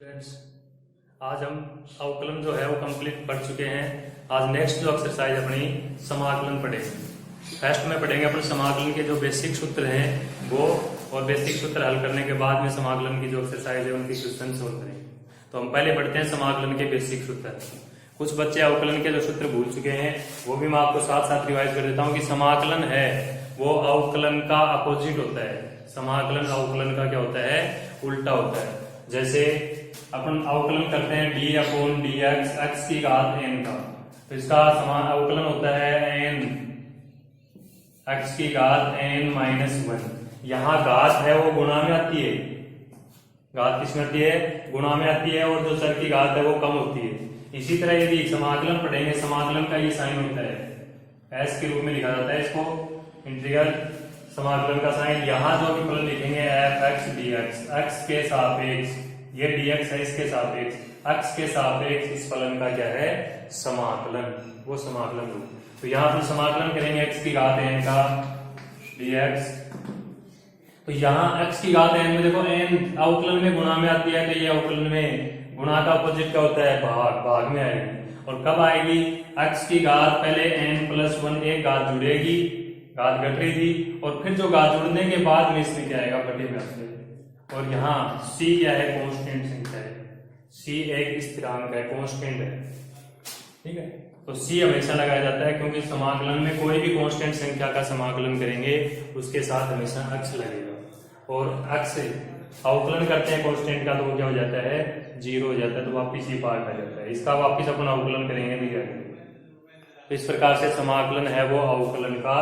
Friends, आज हम अवकलन जो है वो कंप्लीट पढ़ चुके हैं। आज नेक्स्ट जो एक्सरसाइज अपनी समाकलन पढ़ेंगे। फर्स्ट में पढ़ेंगे अपन समाकलन के जो बेसिक सूत्र हैं वो, और बेसिक सूत्र हल करने के बाद में समाकलन की जो एक्सरसाइज है उनकी क्वेश्चन सोल्व करेंगे। तो हम पहले पढ़ते हैं समाकलन के बेसिक सूत्र। कुछ बच्चे अवकलन के जो सूत्र भूल चुके हैं वो भी मैं आपको साथ साथ रिवाइज कर देता हूँ कि समाकलन है वो अवकलन का अपोजिट होता है। समाकलन अवकलन का क्या होता है? उल्टा होता है। जैसे अपन अवकलन करते हैं D upon d x, x की घात एन का, तो इसका समान अवकलन होता है एन एक्स की घात एन माइनस वन। यहाँ घात है वो गुणा में आती है, घात किसमें आती है? गुणा में आती है, और जो चर की घात है वो कम होती है। इसी तरह यदि समाकलन पढ़ेंगे, समाकलन का ये साइन होता है एस के रूप में लिखा जाता है इसको, इंटीग्रल समाकलन का साइन। यहाँ जो भी फलन लिखेंगे F x d x, x के सापेक्ष, ये dx है इसके सापेक्ष, x के सापेक्ष इस फलन का क्या है? समाकलन, वो समाकलन रूप। तो यहाँ पर समाकलन करेंगे x की घात n का dx। तो यहाँ x की घात n में देखो n अवकलन में गुणा में आती है, तो ये अवकलन में गुणा का अपोजिट क्या होता है? भाग, भाग में आएगी। और कब आएगी? x की घात पहले n प्लस वन, एक घात जुड़ेगी, घात घट रही थी, और फिर जो घात जुड़ने के बाद में इसमें क्या आएगा? बटे में आएगा। और यहाँ c क्या है? कांस्टेंट संख्या है, c एक स्थिरांक है, कांस्टेंट है, ठीक है। तो c हमेशा लगाया जाता है क्योंकि समाकलन में कोई भी कांस्टेंट संख्या का समाकलन करेंगे उसके साथ हमेशा x लगेगा, और x अवकलन करते हैं कांस्टेंट का तो वो क्या हो जाता है? जीरो हो जाता है, तो वापिस ये पार्ट आ जाता है। इसका वापिस अपन अवकलन करेंगे नहीं करेंगे। तो इस प्रकार से समाकलन है वो अवकलन का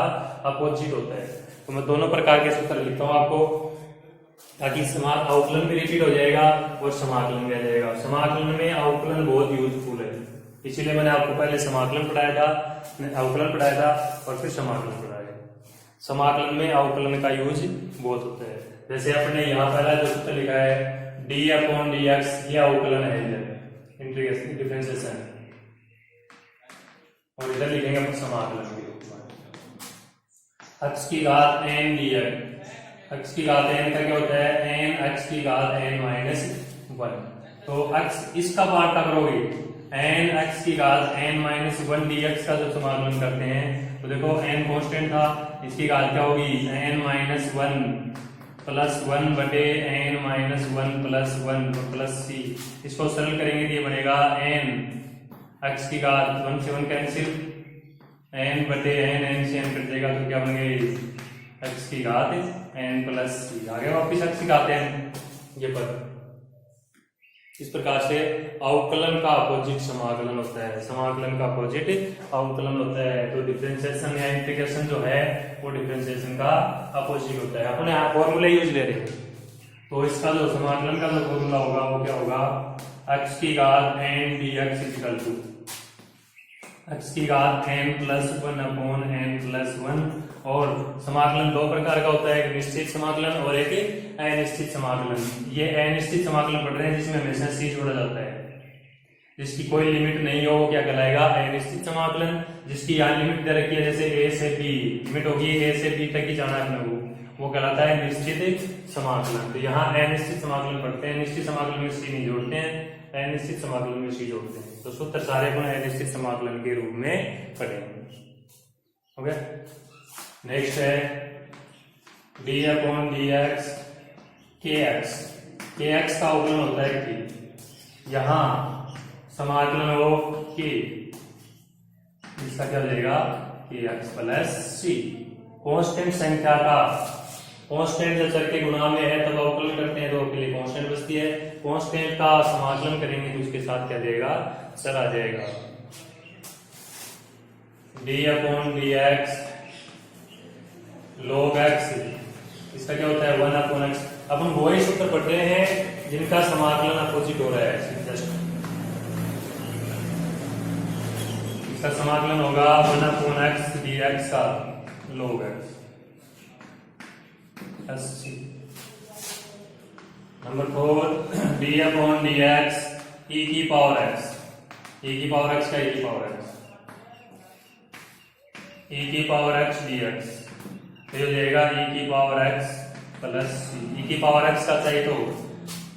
अपोजिट होता है। तो मैं दोनों प्रकार के सूत्र लिखता हूँ आपको, ताकि अवकलन भी रिपीट हो जाएगा और समाकलन भी आ जाएगा। समाकलन में अवकलन बहुत यूजफुल है, इसीलिए मैंने आपको पहले समाकलन पढ़ाया था, अवकलन पढ़ाया था, और फिर समाकलन पढ़ाया। समाकलन में अवकलन का यूज बहुत होता है। जैसे अपने यहाँ पहला जो सूत्र लिखा है डी अपॉन डी एक्स, ये अवकलन है, इधर इंटीग्रेशन डिफरेंशिएशन, और इधर लिखेंगे अपन समाकलन भी। एक्स की घात एन डी एक्स, x की घात n का क्या होता है? n x की घात n माइनस वन। तो x इसका पार्ट क्या करोगे? n x की घात n माइनस वन dx का जब समाकलन करते हैं तो देखो n कांस्टेंट था, इसकी घात क्या होगी? n minus one plus one बटे n minus one plus one plus c। इसको सरल करेंगे तो ये बनेगा n x की घात, वन से वन कैंसिल, n बटे n से n कट जाएगा, तो क्या बन गई? x की घात n प्लस c। आगे वापिस x की घात n, ये पद। इस प्रकार से अवकलन का अपोजिट समाकलन होता है, समाकलन का अपोजिट अवकलन होता है। तो डिफरेंशिएशन या इंटीग्रेशन जो है वो डिफरेंशिएशन का अपोजिट होता है। अपने यहाँ फॉर्मूला यूज ले रहे हैं, तो इसका जो समाकलन का जो फॉर्मूला होगा वो क्या होगा? x की घात n dx equal to x की घात n plus one upon n plus one. और समाकलन दो प्रकार का होता है, एक निश्चित समाकलन और एक अनिश्चित समाकलन। ये अनिश्चित समाकलन पढ़ रहे हैं जिसमें हमेशा c जोड़ा जाता है, जिसकी कोई लिमिट नहीं हो, क्या कहलाएगा? अनिश्चित समाकलन। जिसकी यहाँ लिमिट दे रखी है, जैसे a से b लिमिट होगी, a से b तक ही जाना है अपने को, वो कहलाता है निश्चित समाकलन। तो यहाँ अनिश्चित समाकलन पढ़ते हैं, निश्चित समाकलन में c नहीं जोड़ते हैं, अनिश्चित समाकलन में c जोड़ते हैं। तो सूत्र सारे अपन अनिश्चित समाकलन के रूप में पढ़ेंगे। हो गया? नेक्स्ट है डी अपॉन डी एक्स के एक्स, के एक्स का अवकलन होता है कि यहाँ समाकलन हो के, इसका क्या हो जाएगा? के एक्स प्लस सी। कांस्टेंट संख्या का, कांस्टेंट जब चर के गुणा में है तब अवकलन करते हैं तो के लिए कांस्टेंट बचती है। कांस्टेंट का समाकलन करेंगे तो उसके साथ क्या जाएगा? चर आ जाएगा। D upon d x log x, इसका क्या होता है? One upon x. अपन वही सूत्र पढ़ रहे हैं जिनका समाकलन अपोजिट हो रहा है। जस्ट इसका समाकलन होगा one upon x d x का log x। Number 4 d upon d x e की पावर एक्स, ई की पावर एक्स का ई की पावर एक्स, ई की पावर एक्स डी एक्स, तो ये हो जाएगा e की पावर x प्लस सी। e की पावर x का चाहिए तो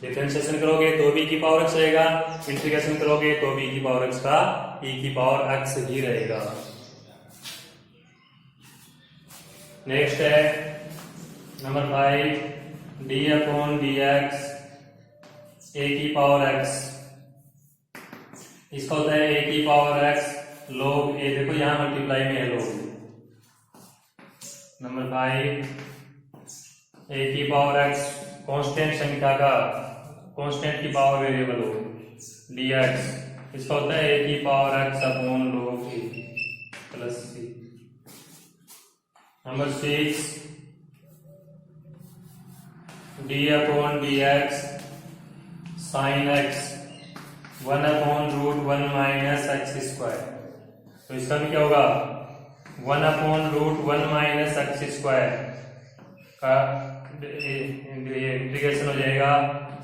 डिफरेंशिएशन करोगे तो भी e की पावर x रहेगा, इंटीग्रेशन करोगे तो भी e की पावर x का e की पावर x ही रहेगा। नेक्स्ट है नंबर 5 d अपॉन dx a की पावर x, इसका होता है a की पावर x log a, देखो यहां मल्टीप्लाई में है log। नंबर 5 a की पावर x कांस्टेंट संख्या का, कांस्टेंट की पावर वेरिएबल हो dx, इसका होता है a की power x upon log a plus c। नंबर 6 d अपॉन dx sine x 1 upon root 1 minus x square, तो इसका भी क्या होगा 1 upon root 1 minus x square का इंटीग्रेशन हो जाएगा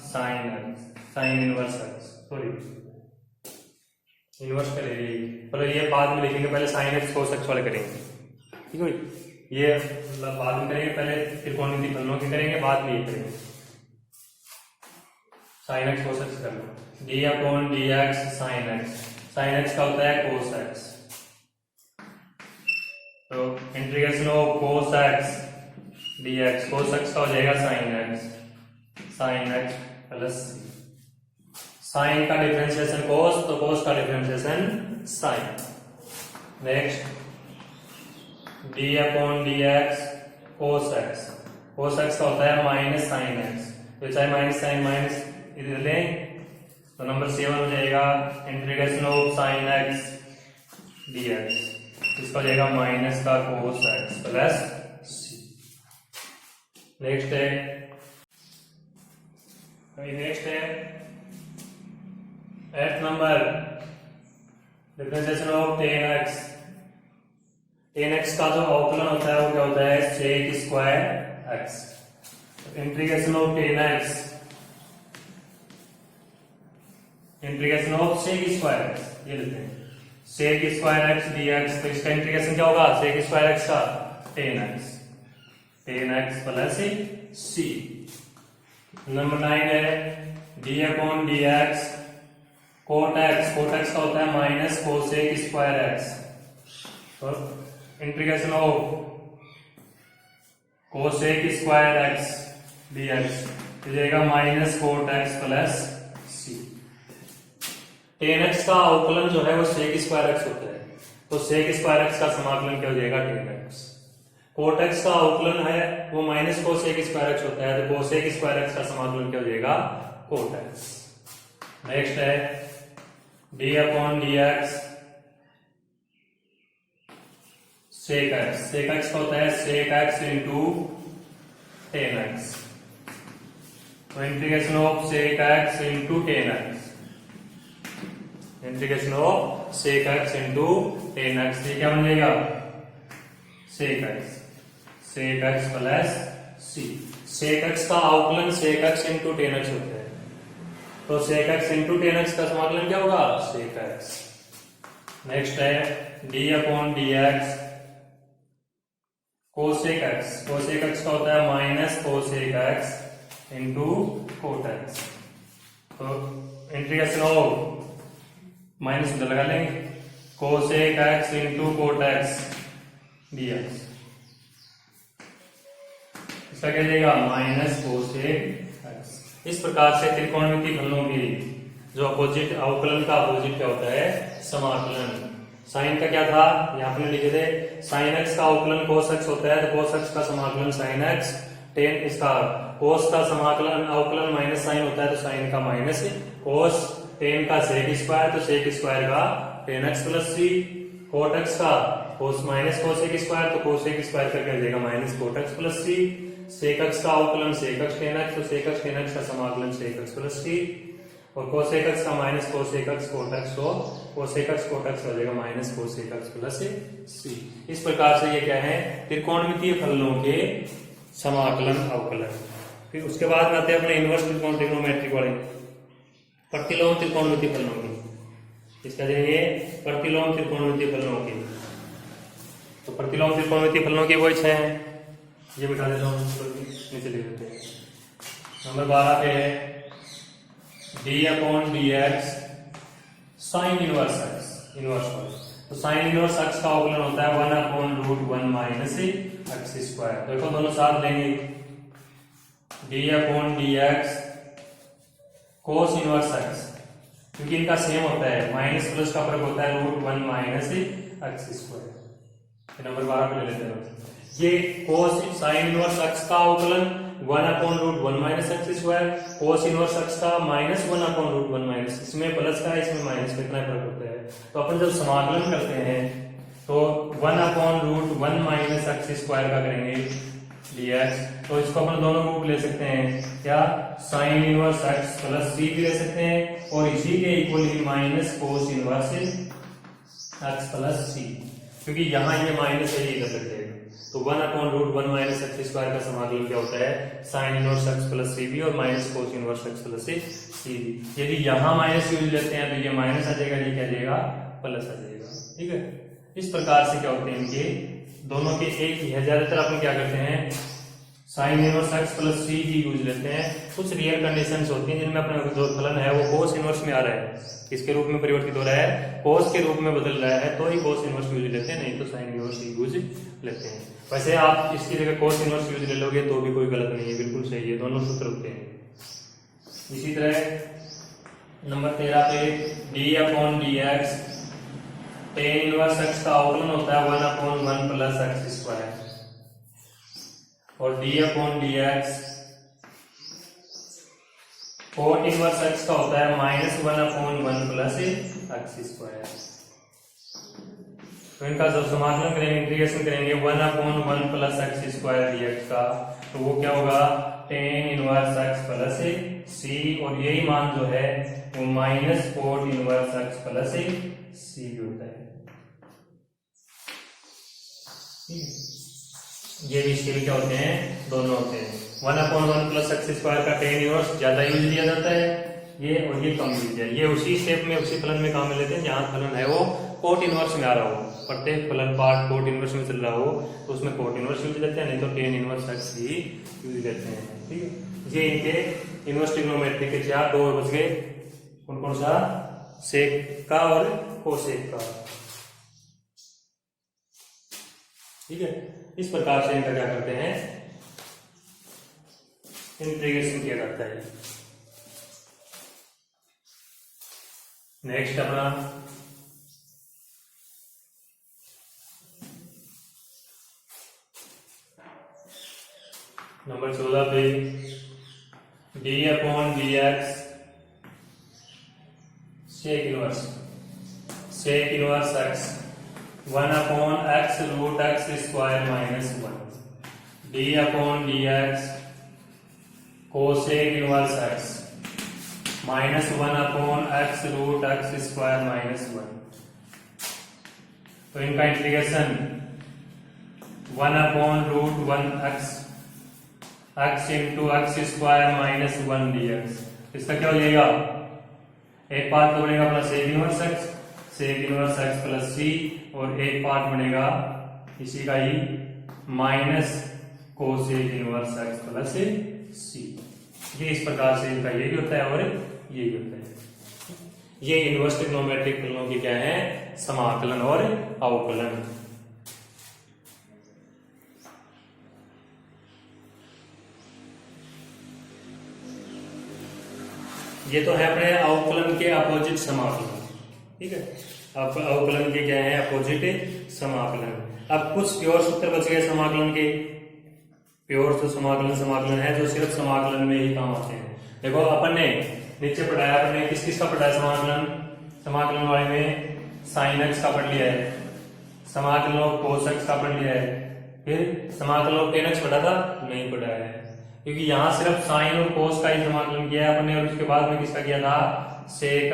sine x, sine inverse x, sorry inverse करेंगे, पहले ये बाद में लिखेंगे, पहले साइन एक्स कोस एक्स वाले करेंगे, ठीक है भाई, ये बाद में करेंगे, पहले त्रिकोणमितीय फलनों के करेंगे, बाद में ये करेंगे। साइन एक्स कोस एक्स करना, d upon d x sine x, sine x का होता है कोस एक्स, तो integration of cos x d x, cos x का हो जाएगा साइन एक्स प्लस साइन का डिफरेंशिएशन कोस, तो कोस का differentiation sine. Next d upon d x cos x, cos x का होता है माइनस साइन एक्स, तो चाहे माइनस साइन माइनस इधर लें, तो नंबर 7 हो जाएगा integration of sine x d x, इसका हो जाएगा माइनस का cos x plus c. Next है 8th number differentiation of tan x, tan x का जो अवकलन होता है वो क्या होता है sec square x, integration of tan x, integration of sec square x, ये लेते हैं sec square x d x, तो इसका इंटीग्रेशन क्या होगा सेक स्क्वायर एक्स का टेन एक्स प्लस सी। नंबर 9 है d upon d x cot x, cot x का होता है माइनस कोसेक स्क्वायर एक्स, तो integration of cosec square x d x हो जाएगा minus cot x plus c. Tan x का अवकलन जो है वो सेक स्क्वायर एक्स होता है, तो सेक स्क्वायर एक्स का समाकलन क्या हो जाएगा टेन एक्स। कोट एक्स का अवकलन है वो माइनस कोसेक स्क्वायर एक्स होता है, तो कोसेक स्क्वायर एक्स का समाकलन क्या हो जाएगा कोट एक्स। नेक्स्ट है d upon d x sec x, sec x का होता है sec x into tan x, तो integration of sec x into tan x, integration of sec x into tan x, ये क्या बन जाएगा sec x plus C. Sec x का अवकलन sec x into tan x होता है, तो sec x into tan x का समाकलन क्या होगा सेक एक्स। नेक्स्ट है d upon d x cosec x, cosec x का होता है minus cosec x into coat x, तो इंटीग्रेशन ऑफ माइनस उधर लगा लेंगे cosec x into cot x d x, इसका क्या जाएगा माइनस कोसेक एक्स। इस प्रकार से त्रिकोणमितीय फलनों की जो अपोजिट अवकलन का अपोजिट क्या होता है समाकलन। साइन का क्या था यहाँ पे लिखे थे साइन एक्स का अवकलन कोस एक्स होता है, तो कोस एक्स का समाकलन साइन एक्स, टेन इसका कोस का समाकलन अवकलन माइनस साइन होता है, तो साइन का माइनस कोस, टेन का सेक स्क्वायर, तो सेक स्क्वायर का टेन एक्स प्लस सी, कोट एक्स का कोस माइनस कोसेक स्क्वायर, तो कोसेक स्क्वायर करके देगा minus cot x plus C, sec x का अवकलन सेक एक्स टेन एक्स, तो सेक एक्स टेन एक्स का समाकलन सेक एक्स प्लस सी, और कोसेक एक्स का minus cosec x cot x, तो कोसेक एक्स कोट एक्स हो जाएगा minus cosec x plus c. इस प्रकार से ये क्या है त्रिकोणमितीय फलनों के समाकलन अवकलन। फिर उसके बाद आते हैं अपने इनवर्स त्रिकोण ट्रिग्नोमेट्रिक वाले प्रतिलोम त्रिकोणमितीय फलनों की। इसका जाएंगे प्रतिलोम त्रिकोणमितीय फलनों की, तो प्रतिलोम त्रिकोणमितीय फलनों की वही 6 हैं, ये बिठा देता हूँ नीचे लिख देते हैं। नंबर 12 पे है d upon d x sine inverse x, inverse वाला। तो साइन इनवर्स एक्स का अवकलन होता है 1 upon root 1 minus x square. देखो दोनों साथ लेंगे, d upon d x cos inverse x, क्योंकि इनका सेम होता है, माइनस प्लस का फर्क होता है root 1 minus x square. Number 12 पे ले लेते हैं। ये कोस साइन इनवर्स एक्स का अवकलन 1 upon root 1 minus x square, cos inverse x का माइनस 1 अपॉन रूट 1 माइनस, इसमें प्लस का इसमें माइनस, कितना फर्क होता है। तो अपन जब समाकलन करते हैं तो 1 upon root 1 minus x square का करेंगे dx, तो इसको अपन दोनों रूप ले सकते हैं, क्या sine inverse x plus C भी ले सकते हैं, और इसी के इक्वल ही minus cos inverse x plus C, क्योंकि यहाँ ये माइनस है, ये इधर लग जाएगा। तो 1 upon root 1 minus x square का समाकलन क्या होता है, sine inverse x plus C बी और minus cos inverse x plus C बी। यदि यहाँ माइनस यूज लेते हैं तो ये माइनस आ जाएगा, ये क्या जाएगा, प्लस आ जाएगा। ठीक है, इस प्रकार से क्या होते हैं इनके दोनों के एक ही है। ज्यादातर अपन क्या करते हैं, साइन इनवर्स एक्स प्लस सी जी यूज लेते हैं। कुछ रियल कंडीशंस होती हैं जिनमें अपना जो फलन है वो कोस इनवर्स में आ रहा है, किसके रूप में परिवर्तित हो रहा है, कोस के रूप में बदल रहा है, तो ही कोस इनवर्स यूज लेते हैं, नहीं तो साइन इनवर्स यूज लेते हैं। वैसे आप इसकी जगह कोस इनवर्स यूज ले लोगे तो भी कोई गलत नहीं है, बिल्कुल सही है, दोनों सूत्र होते हैं। इसी तरह नंबर 13 पे d upon d x tan inverse x का अवकलन होता है 1 अपॉन 1 प्लस एक्स स्क्वायर, और d upon d x cot inverse x का होता है minus 1 upon 1 plus x square. तो इनका जब समाकलन करेंगे, इंटीग्रेशन करेंगे 1 upon 1 plus x square dx का, तो वो क्या होगा, टेन इनवर्स एक्स प्लस सी, और यही मान जो है वो minus cot inverse x plus C भी होता है। ये भी इसके क्या होते हैं, दोनों होते हैं। 1 अपॉन 1 प्लस एक्स स्क्वायर का टेन इनवर्स ज्यादा यूज लिया जाता है, ये और ये कम यूज है। ये उसी स्टेप में उसी फलन में काम में लेते हैं जहां फलन है वो कोट इनवर्स में आ रहा हो, प्रत्येक फलन पार्ट कोट इनवर्स में चल रहा हो तो उसमें कोट इनवर्स यूज लेते हैं, नहीं तो टेन इनवर्स एक्स ही यूज लेते हैं। ठीक है, ये इनके इनवर्स ट्रिग्नोमेट्री के चार दो बच गए, कौन कौन सा, सेक का और कोसेक का। ठीक है, इस प्रकार से इनका क्या करते हैं, इंटीग्रेशन किया जाता है। नेक्स्ट अपना नंबर 14 पे d upon d x sec inverse x 1 upon x root x square minus 1, d upon d x cosec inverse x minus 1 upon x root x square minus 1। तो इनका integration 1 upon root 1 x into x square minus 1 dx, इसका क्या हो जाएगा, एक part तो बनेगा अपना सेक इनवर्स एक्स प्लस सी, और एक पार्ट बनेगा इसी का ही minus cosec inverse x plus C. ये इस प्रकार से इनका ये भी होता है और ये भी होता है। ये इनवर्स ट्रिग्नोमेट्रिक फलनों की क्या है, समाकलन और अवकलन। ये तो है अपने अवकलन के अपोजिट समाकलन। ठीक है, अब अवकलन के क्या है, अपोजिट समाकलन। अब कुछ प्योर सूत्र बच गए समाकलन के, प्योर तो समाकलन है जो सिर्फ समाकलन में ही काम आते हैं। देखो अपन ने नीचे पढ़ाया, अपने किस किस का पढ़ाया समाकलन वाले में साइन एक्स का पढ़ लिया है, समाकलन ऑफ कोस एक्स का पढ़ लिया है, फिर समाकलन ऑफ टेन एक्स पढ़ा था, नहीं पढ़ाया है, क्योंकि यहाँ सिर्फ साइन और कोस का ही समाकलन किया है अपने, और उसके बाद में किसका किया था, सेक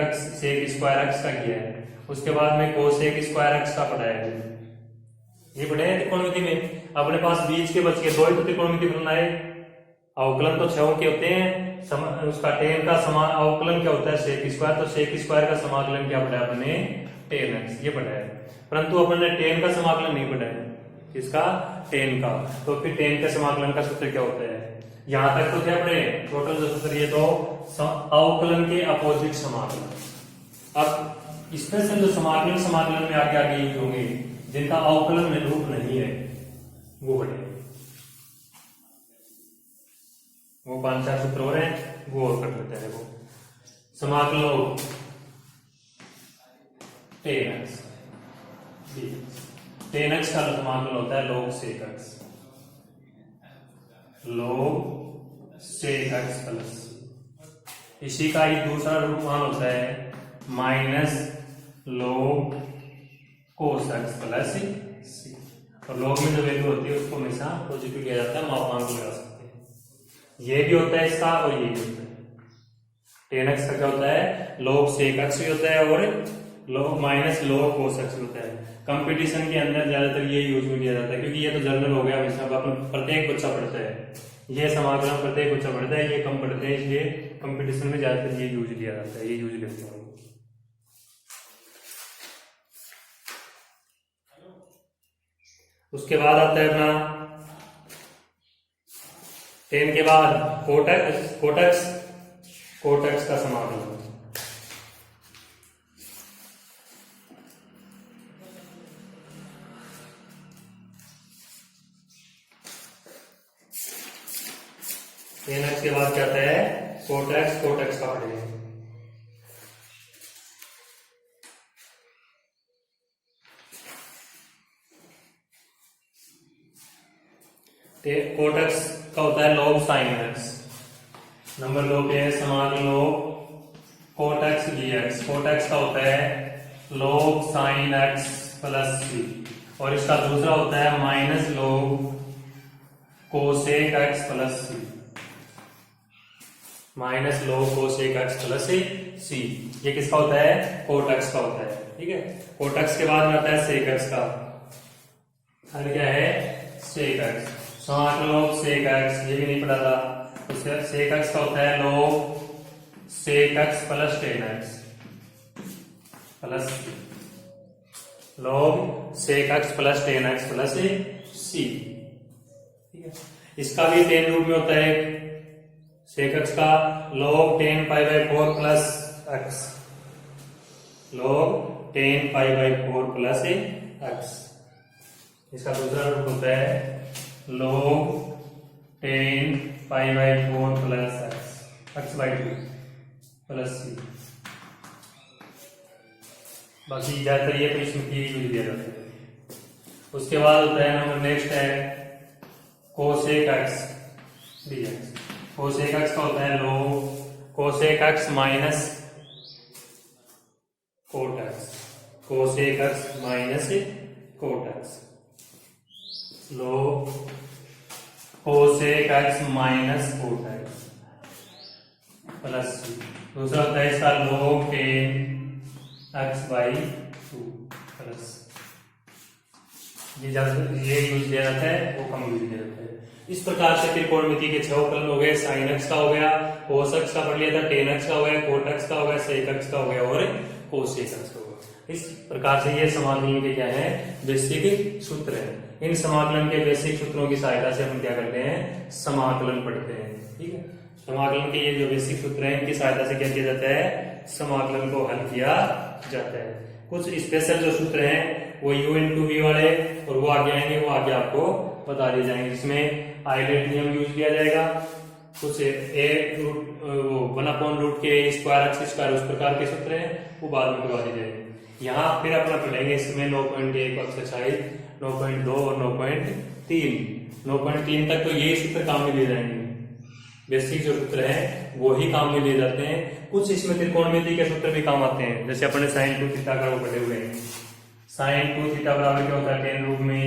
स्क्वायर एक्स का किया है, उसके बाद में कोसेक स्क्वायर एक्स का पढ़ाया है। ये पढ़े हैं त्रिकोणमिति में। अपने पास बीच के बच के दो ही तो त्रिकोणमिति फलन आए, अवकलन तो 6 के होते हैं, उसका टेन का अवकलन क्या होता है, सेक स्क्वायर, तो सेक स्क्वायर का समाकलन क्या पढ़ा है अपने, टेन एक्स, ये पढ़ा है। परंतु अपन ने टेन का समाकलन नहीं पढ़ा है, इसका टेन का, तो फिर टेन के समाकलन का सूत्र क्या होता है, यहां तक तो क्या पढ़े टोटल जो सूत्र, ये तो अवकलन के अपोजिट समाकलन। अब स्पेशल जो समाकलन समाकलन में आगे आगे यूज होंगे जिनका अवकलन में रूप नहीं है वो पढ़ेंगे। वो 5-4 सूत्र हो रहे हैं वो और कर लेते हैं। वो समाकलन tan x tan x का समाकलन होता है log sec x, log sec x plus इसी का ही दूसरा रूप मान होता है minus log cos x plus c, और log में जो वैल्यू होती है उसको हमेशा पॉजिटिव लिया जाता है, मापांक लगा सकते हैं। ये भी होता है इसका और ये भी होता है। tan x का क्या होता है log sec x भी होता है और log minus log cos x होता है। कंपटीशन के अंदर ज्यादातर ये यूज में लिया जाता है क्योंकि ये तो जनरल हो गया, हमेशा प्रत्येक बच्चा पढ़ता है, ये समाकलन प्रत्येक बच्चा पढ़ता है, ये कम पढ़ते हैं, इसलिए कंपटीशन में ज्यादातर ये यूज लिया जाता है, ये यूज लेते हैं। उसके बाद आता है अपना tan के बाद cot x का समाकलन। tan x के बाद क्या आता है cot x का पढ़ेंगे। cot x का होता है log sin x। नंबर 2 पे है समाकलन log cot x dx। cot x का होता है log sin x plus c, और इसका दूसरा होता है minus log cosec x plus c, minus log cosec x plus c। ये किसका होता है cot x का होता है, ठीक है। cot x के बाद में आता है sec x का, और क्या है sec x, समाकलन log sec x, ये भी नहीं पढ़ा था। उसके sec x का होता है log sec x plus tan x plus log sec x plus tan x plus c, ठीक है। इसका भी tan रूप में होता है sec x का log tan pi by 4 plus x, log tan pi by 4 plus x। इसका दूसरा रूप होता है log tan pi by 4 plus x by 2 plus c। बाकी ज्यादातर ये तो इसमें यूज दिया जाता है। उसके बाद होता है नंबर नेक्स्ट है cosec x dx। cosec x का होता है log cosec x minus cot x, cosec x minus cot x, log cosec x minus cot x plus c। दूसरा होता है इसका log tan x by 2 plus, ये use दिया जाता है, वो कम यूज दिया जाता है। इस प्रकार से त्रिकोणमिति के 6 अवकलन हो गए। sin x का हो गया, cos x का पढ़ लिया था, tan x का हो गया, cot x का हो गया, sec x का हो गया और cosec x का हो गया। इस प्रकार से ये समाकलन के क्या है बेसिक सूत्र है। इन समाकलन के बेसिक सूत्रों की सहायता से हम क्या करते हैं समाकलन पढ़ते हैं, ठीक है। समाकलन के ये जो बेसिक सूत्र हैं इनकी सहायता से क्या किया जाता है समाकलन को हल किया जाता है। कुछ स्पेशल जो सूत्र हैं वो u इंटू वी वाले और वो आगे आएंगे, वो आगे आपको बता दिए जाएंगे, जिसमें आइलेट नियम यूज किया जाएगा। कुछ ए रूट वो 1/रूट के स्क्वायर एक्स स्क्वायर उस प्रकार के सूत्र हैं वो बाद में करवा दिए जाएंगे। यहाँ फिर अपना पढ़ेंगे इसमें 9.1 एक्सरसाइज 9.2 और 9.3 9.3 तक तो यही सूत्र काम में लिए जाएंगे। बेसिक जो सूत्र हैं वो ही काम में लिए जाते हैं। कुछ इसमें त्रिकोणमिति के सूत्र भी काम आते हैं, जैसे अपने sin 2 थीटा का वो पढ़े हुए हैं। sin 2 थीटा बराबर क्या होता है tan रूप में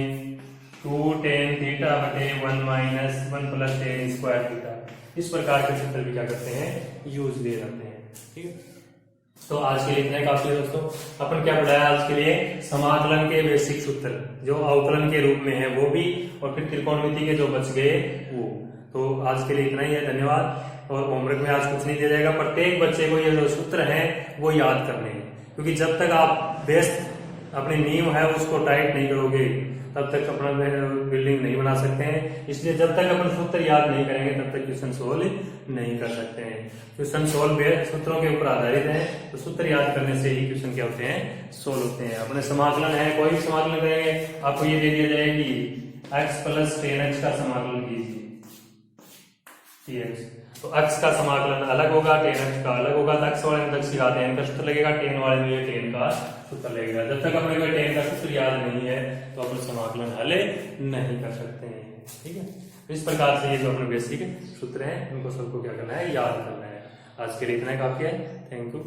2 tan थीटा बटे 1 minus 1 plus tan square theta. इस प्रकार के सूत्र भी क्या करते हैं यूज लिए जाते हैं, ठीक है। तो आज के लिए इतना काफी है दोस्तों। अपन क्या पढ़ाया आज के लिए समाकलन के बेसिक सूत्र जो अवकलन के रूप में है वो भी, और फिर त्रिकोणमिति के जो बच गए वो। तो आज के लिए इतना ही है, धन्यवाद। और होमवर्क में आज कुछ नहीं दिया जाएगा, प्रत्येक बच्चे को ये जो सूत्र हैं वो याद करने हैं, क्योंकि जब तक आप बेस अपनी नींव है उसको टाइट नहीं करोगे तब तक अपना बिल्डिंग नहीं बना सकते हैं। इसलिए जब तक अपन सूत्र याद नहीं करेंगे तब तक क्वेश्चन सोल्व नहीं कर सकते हैं। क्वेश्चन सोल्व सूत्रों के ऊपर आधारित है, तो सूत्र याद करने से ही क्वेश्चन क्या होते हैं, सोल्व होते हैं। अपने समाकलन है, कोई भी समाकलन करेंगे आपको ये दे दिया जाए कि x प्लस 10x का समाकलन कीजिए tx, तो x का समाकलन अलग होगा, 10x का अलग होगा। तो x वाले में तक सिखाते हैं का सूत्र लगेगा, 10 वाले में ये 10 का सूत्र लगेगा। जब तक अपने को 10 का सूत्र याद नहीं है तो अपन समाकलन हल नहीं कर सकते हैं। ठीक है, इस प्रकार से ये जो अपने बेसिक सूत्र हैं उनको सबको क्या करना है, याद करना है। आज के लिए इतना काफी है। Thank you.